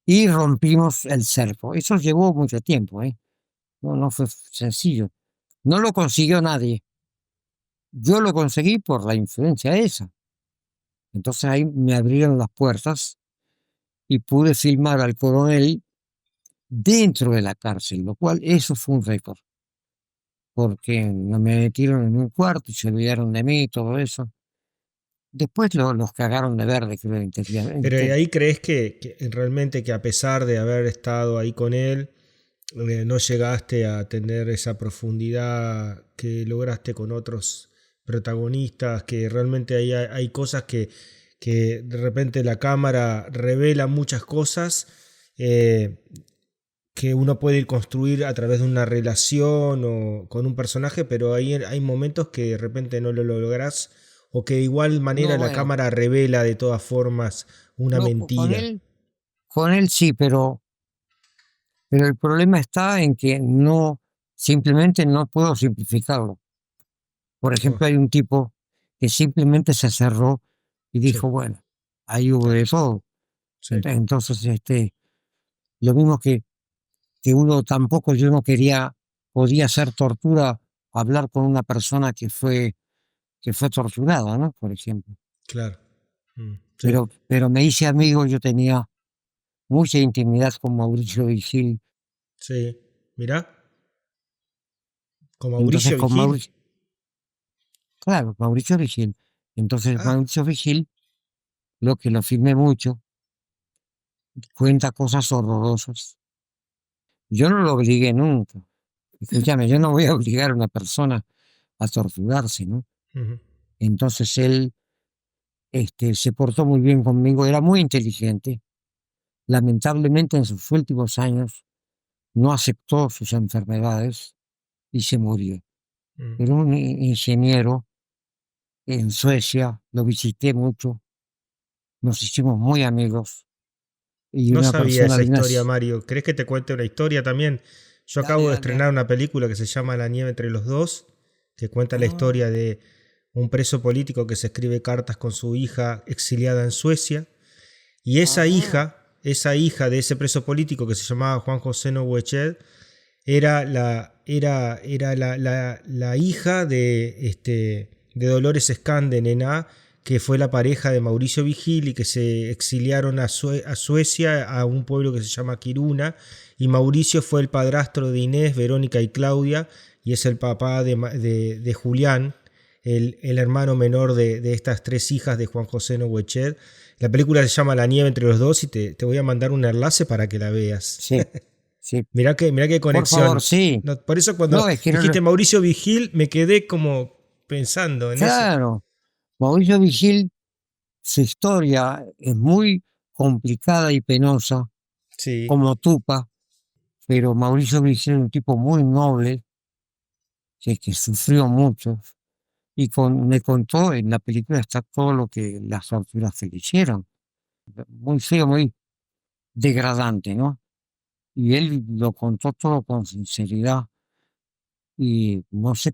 y rompimos el cerco. Eso llevó mucho tiempo, ¿eh? No fue sencillo. No lo consiguió nadie. Yo lo conseguí por la influencia esa. Entonces ahí me abrieron las puertas y pude filmar al coronel dentro de la cárcel, lo cual eso fue un récord, porque no me metieron en un cuarto y se olvidaron de mí y todo eso. Después los cagaron de verde, creo, Pero ¿y ahí crees que realmente que a pesar de haber estado ahí con él, no llegaste a tener esa profundidad que lograste con otros protagonistas, que realmente hay cosas que de repente la cámara revela muchas cosas eh, que uno puede ir construir a través de una relación o con un personaje, pero ahí hay momentos que de repente no lo lográs o que de igual manera No, la bueno, cámara revela de todas formas una no, mentira. con él sí, pero el problema está en que simplemente no puedo simplificarlo. Por Oh, ejemplo, hay un tipo que simplemente se cerró y sí, dijo, bueno, ahí hubo claro, de todo. sí. Entonces, lo mismo que uno tampoco, yo no podía hacer tortura, hablar con una persona que fue torturada, ¿no? Por ejemplo. Claro. Sí. Pero me hice amigo, yo tenía mucha intimidad con Mauricio Vigil. Sí. Mirá, con Entonces, Mauricio con Vigil. Mauricio, claro, Mauricio Vigil. Entonces, Ah, Mauricio Vigil, lo que lo filmé mucho, cuenta cosas horrorosas. Yo no lo obligué nunca. Escúchame, yo no voy a obligar a una persona a torturarse, ¿no? ujú, Entonces él, se portó muy bien conmigo, era muy inteligente. Lamentablemente en sus últimos años no aceptó sus enfermedades y se murió. mm. Era un ingeniero en Suecia, lo visité mucho, nos hicimos muy amigos y No una sabía persona esa de historia, unas... Mario. ¿Crees que te cuente una historia también? Yo Dale, acabo de dale, estrenar dale. una película que se llama La nieve entre los dos, que cuenta la Ah, historia de un preso político que se escribe cartas con su hija exiliada en Suecia. Y esa ajá, hija esa hija de ese preso político que se llamaba Juan José Nogueched, era la hija de Dolores Skande, Nená, que fue la pareja de Mauricio Vigil y que se exiliaron a Suecia, a un pueblo que se llama Kiruna, y Mauricio fue el padrastro de Inés, Verónica y Claudia, y es el papá de Julián, el hermano menor de estas tres hijas de Juan José Nogueched. La película se llama La nieve entre los dos y te voy a mandar un enlace para que la veas. Sí, sí. Mirá qué Por favor, conexión. sí. No, por eso cuando No, es que no, dijiste Mauricio Vigil me quedé como pensando en eso. claro, Mauricio Vigil, su historia es muy complicada y penosa, Sí. como Tupa, pero Mauricio Vigil es un tipo muy noble, que sufrió mucho, y me contó, en la película está todo lo que las torturas que le hicieron. Muy feo, muy degradante, ¿no? Y él lo contó todo con sinceridad y no sé,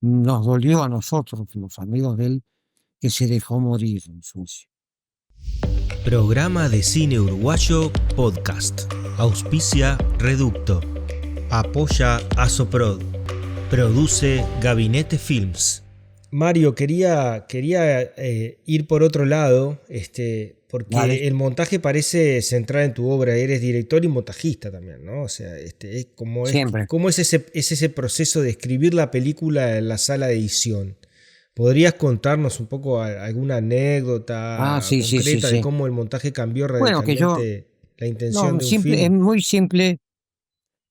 nos dolió a nosotros, los amigos de él, que se dejó morir en Suecia. Programa de cine uruguayo podcast. Auspicia Reducto. Apoya Asoprod. Produce Gabinete Films. Mario, quería ir por otro lado, porque Vale, el montaje parece centrar en tu obra. Eres director y montajista también, ¿no? O sea, siempre. ¿cómo es ese proceso de escribir la película en la sala de edición? ¿Podrías contarnos un poco alguna Ah, anécdota sí, sí, sí, concreta de sí. cómo el montaje cambió Bueno, que yo, radicalmente la intención no, de un simple, es film? muy simple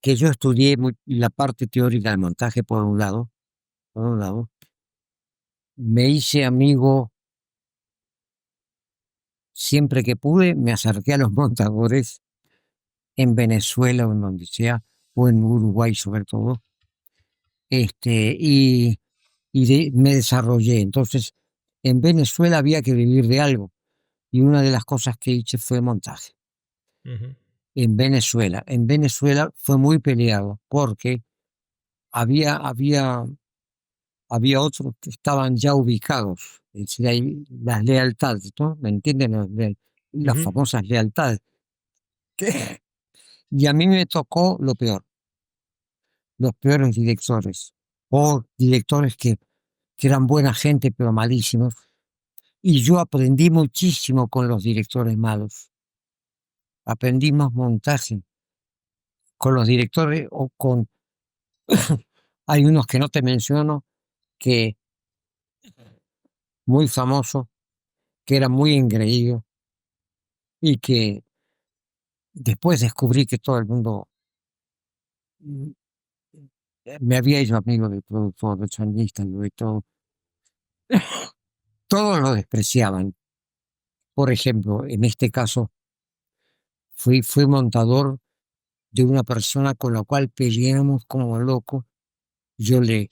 que yo estudié la parte teórica del montaje por un lado, me hice amigo siempre que pude, me acerqué a los montadores en Venezuela o en donde sea, o en Uruguay sobre todo, y, me desarrollé. Entonces, en Venezuela había que vivir de algo, y una de las cosas que hice fue montaje. Ujú, En Venezuela fue muy peleado, porque había, había, había otros que estaban ya ubicados, es decir, hay las lealtades, ¿no? ¿Me entienden? Las ujú. famosas lealtades. ¿Qué? Y a mí me tocó lo peor, los peores directores, o directores que eran buena gente pero malísimos. Y yo aprendí muchísimo con los directores malos. Aprendí más montaje con los directores o con... Hay unos que no te menciono, que muy famosos, que eran muy engreídos y que después descubrí que todo el mundo mm, me había hecho amigo del productor, del sonidista, de todo. Todos lo despreciaban. Por ejemplo, en este caso, fui montador de una persona con la cual peleamos como locos. Yo le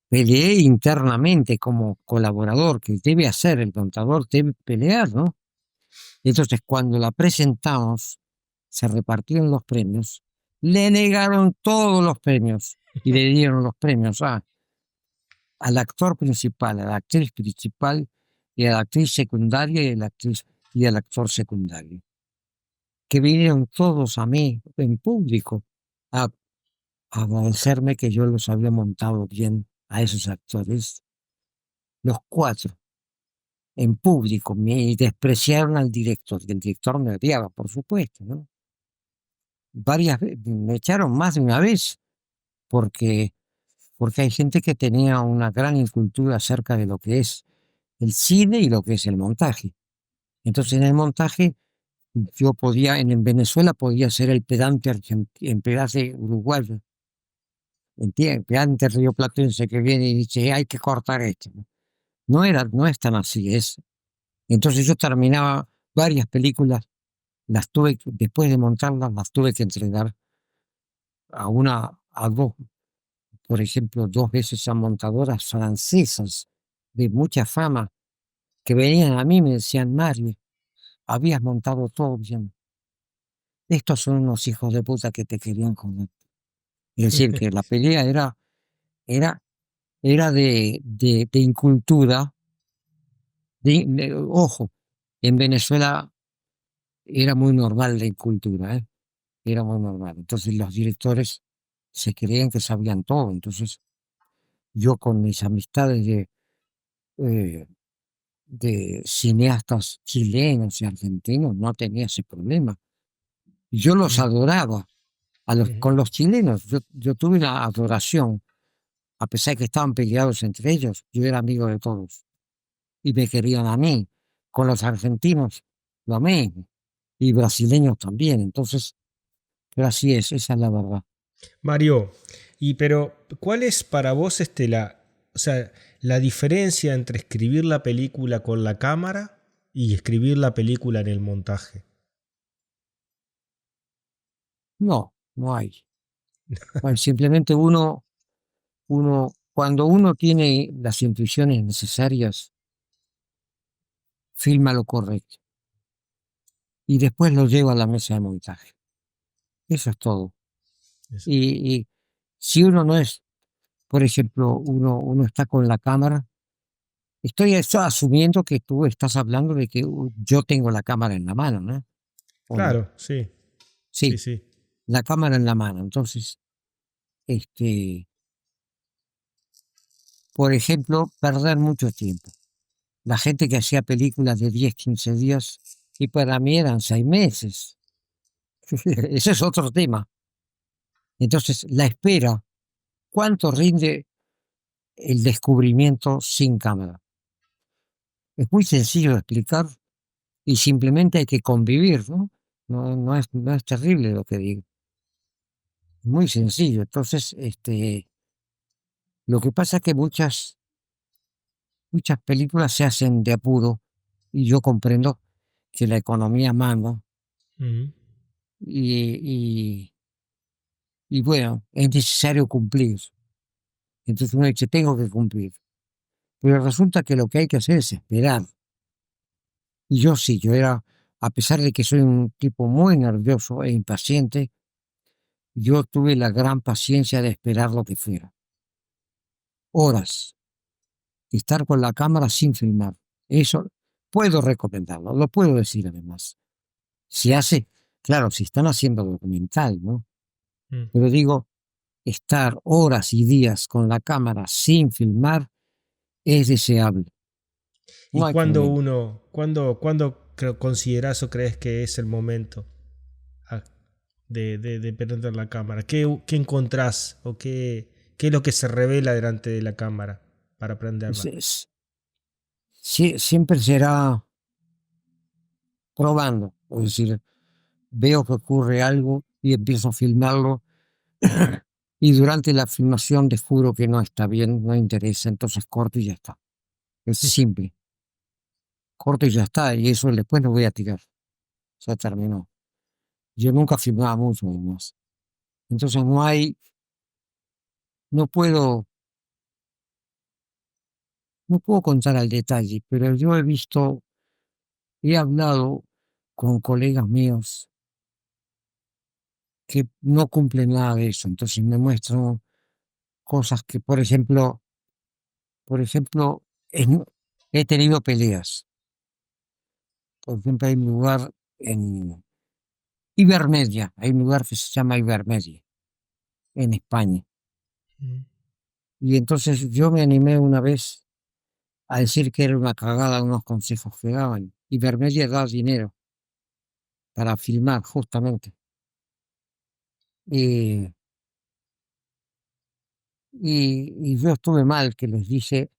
peleé internamente como colaborador, que debe hacer el montador, debe pelear, ¿no? Entonces, cuando la presentamos, se repartieron los premios, le negaron todos los premios y le dieron los premios al actor principal, a la actriz principal y a la actriz secundaria y a la actriz y al actor secundario, que vinieron todos a mí en público a agradecerme que yo los había montado bien a esos actores, los cuatro, en público, me despreciaron al director, y el director me odiaba, por supuesto, ¿no? Varias veces, me echaron más de una vez, porque, porque hay gente que tenía una gran incultura acerca de lo que es el cine y lo que es el montaje. Entonces, en el montaje, yo podía, en Venezuela podía ser el pedante en pedante uruguayo, ¿entiendes? Pedante rioplatense que viene y dice, hay que cortar esto. No es tan así, es. Entonces yo terminaba varias películas, después de montarlas, las tuve que entregar a dos, por ejemplo, dos veces a montadoras francesas de mucha fama, que venían a mí y me decían, Mario, habías montado todo bien. Estos son unos hijos de puta que te querían comer. Es decir, que la pelea era, era de incultura, ojo, en Venezuela era muy normal la incultura, ¿eh? Era muy normal. Entonces los directores se creían que sabían todo. Entonces yo con mis amistades eh, de cineastas chilenos y argentinos no tenía ese problema. Yo los Mm, adoraba. ujú. Con los chilenos yo tuve la adoración, a pesar de que estaban peleados entre ellos, yo era amigo de todos y me querían a mí. Con los argentinos, lo mismo, y brasileños también. Entonces, pero así es, esa es la verdad. Mario, pero ¿cuál es para vos o sea, la diferencia entre escribir la película con la cámara y escribir la película en el montaje? No, no hay. No hay. Simplemente cuando uno tiene las intuiciones necesarias, filma lo correcto y después lo lleva a la mesa de montaje. Eso es todo. Es- Y si uno no es, por ejemplo, uno está con la cámara, asumiendo que tú estás hablando de que yo tengo la cámara en la mano, ¿no? ¿O no? Claro, sí, sí, Sí, sí. la cámara en la mano. Entonces, este, por ejemplo, perder mucho tiempo. La gente que hacía películas de 10 15 días, y para mí eran 6 meses. Ese es otro tema. Entonces, la espera, ¿cuánto rinde el descubrimiento sin cámara? Es muy sencillo de explicar y simplemente hay que convivir, ¿no? No es terrible lo que digo. Muy sencillo. Entonces, lo que pasa es que muchas películas se hacen de apuro y yo comprendo que la economía manda Ujú. y, y bueno, es necesario cumplir. Entonces uno dice, tengo que cumplir. Pero resulta que lo que hay que hacer es esperar. Y yo sí, a pesar de que soy un tipo muy nervioso e impaciente, yo tuve la gran paciencia de esperar lo que fuera. Horas. Estar con la cámara sin filmar. Eso puedo recomendarlo, lo puedo decir además. Se hace, claro, si están haciendo documental, ¿no? Mm. Pero digo, estar horas y días con la cámara sin filmar es deseable. ¿Y No hay problema. cuándo considerás o crees que es el momento ah, de prender la cámara? ¿Qué encontrás o qué es lo que se revela delante de la cámara para prenderla? Siempre será probando. Es decir, veo que ocurre algo y empiezo a filmarlo y durante la filmación descubro que no está bien, no interesa, entonces corto y ya está. Es simple. Corto y ya está, y eso después lo voy a tirar. Ya terminó. Yo nunca filmaba mucho además. Entonces no puedo, no puedo contar al detalle, pero yo he hablado con colegas míos que no cumplen nada de eso. Entonces me muestran cosas que, por ejemplo, he tenido peleas. Por ejemplo, hay un lugar en Ibermedia, hay un lugar que se llama Ibermedia, en España. Mm. Y entonces yo me animé una vez a decir que era una cagada unos consejos que daban. Ibermedia da dinero para filmar, justamente. Y, y yo estuve mal, que les dije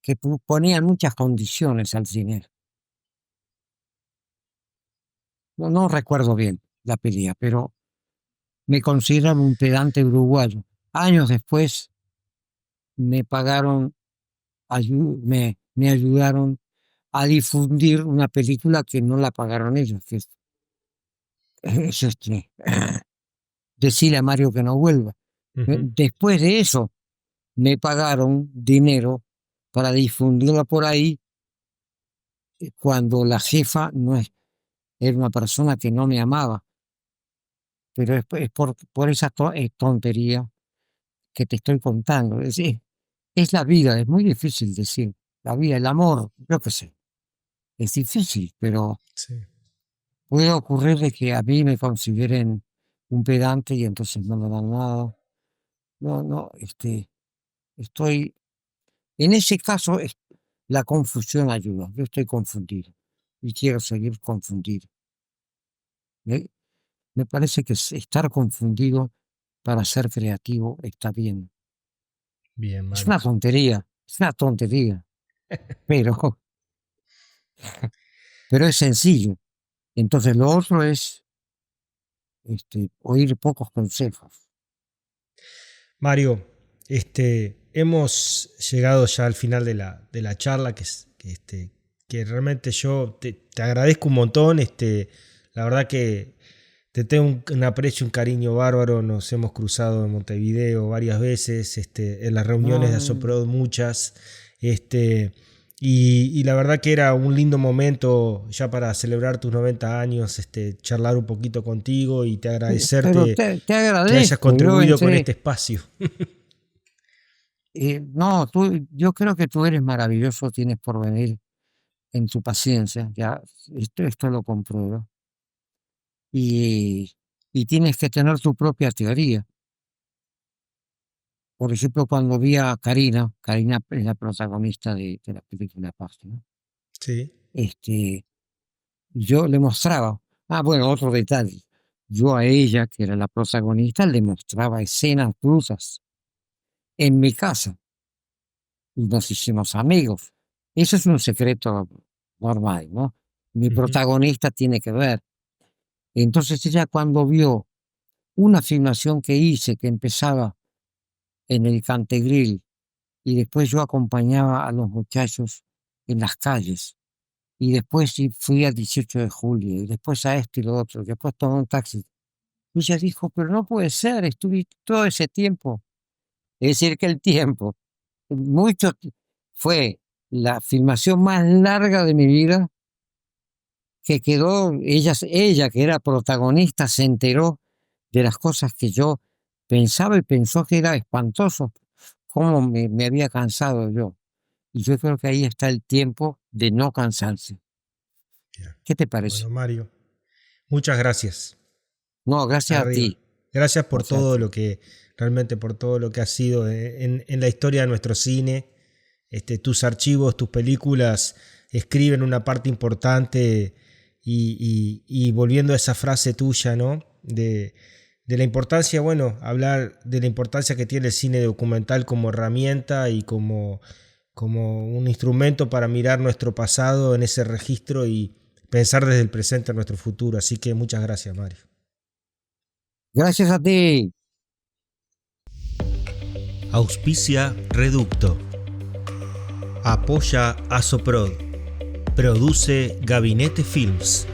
que ponían muchas condiciones al dinero. No recuerdo bien la pelea, pero me consideran un pedante uruguayo. Años después me pagaron, me ayudaron a difundir una película que no la pagaron ellos, que es decirle a Mario que no vuelva. Ujú. Después de eso, me pagaron dinero para difundirla por ahí cuando la jefa no es, era una persona que no me amaba, pero es por esa tontería que te estoy contando. Es la vida, es muy difícil decir. La vida, el amor, yo qué sé. es difícil, pero Sí. puede ocurrir de que a mí me consideren un pedante y entonces no me dan nada. No, no, estoy, en ese caso, la confusión ayuda. Yo estoy confundido y quiero seguir confundido. Me, me parece que estar confundido para ser creativo está bien. Bien, Mario. Es una tontería, pero, pero es sencillo. Entonces lo otro es oír pocos consejos. Mario, hemos llegado ya al final de la charla, que realmente yo te agradezco un montón. La verdad que te tengo un aprecio, un cariño bárbaro. Nos hemos cruzado en Montevideo varias veces, en las reuniones de No, Asoprod muchas. Este, y la verdad que era un lindo momento ya para celebrar tus 90 años, charlar un poquito contigo y te pero agradecerte te que hayas agradezco. contribuido con este espacio. No, yo creo que tú eres maravilloso, tienes por venir en tu paciencia, ya, esto lo compruebo. Y, y tienes que tener tu propia teoría. Por ejemplo, cuando vi a Karina es la protagonista de la película Paz, ¿no? Sí. Este, yo le mostraba, bueno, otro detalle, yo a ella, que era la protagonista, le mostraba escenas brusas en mi casa y nos hicimos amigos. Eso es un secreto normal, ¿no? Mi Ujú. protagonista tiene que ver. Entonces ella cuando vio una filmación que hice que empezaba en el Cantegril y después yo acompañaba a los muchachos en las calles y después sí fui al 18 de julio y después a esto y lo otro, después tomé un taxi. Y ella dijo, pero no puede ser, estuve todo ese tiempo. Es decir, que el tiempo, mucho, fue la filmación más larga de mi vida que quedó, ella que era protagonista se enteró de las cosas que yo pensaba y pensó que era espantoso, cómo me había cansado yo. Y yo creo que ahí está el tiempo de no cansarse. Bien. ¿Qué te parece? Bueno, Mario, muchas gracias. No, gracias a Arriba. ti, Gracias por gracias a todo ti. lo que, realmente por todo lo que ha sido en la historia de nuestro cine. Tus archivos, tus películas escriben una parte importante y volviendo a esa frase tuya, ¿no? De la importancia, bueno, hablar de la importancia que tiene el cine documental como herramienta y como un instrumento para mirar nuestro pasado en ese registro y pensar desde el presente en nuestro futuro. Así que muchas gracias, Mario. Gracias a ti. Auspicia Reducto. Apoya Asoprod. Produce Gabinete Films.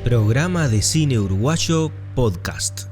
Programa de Cine Uruguayo Podcast.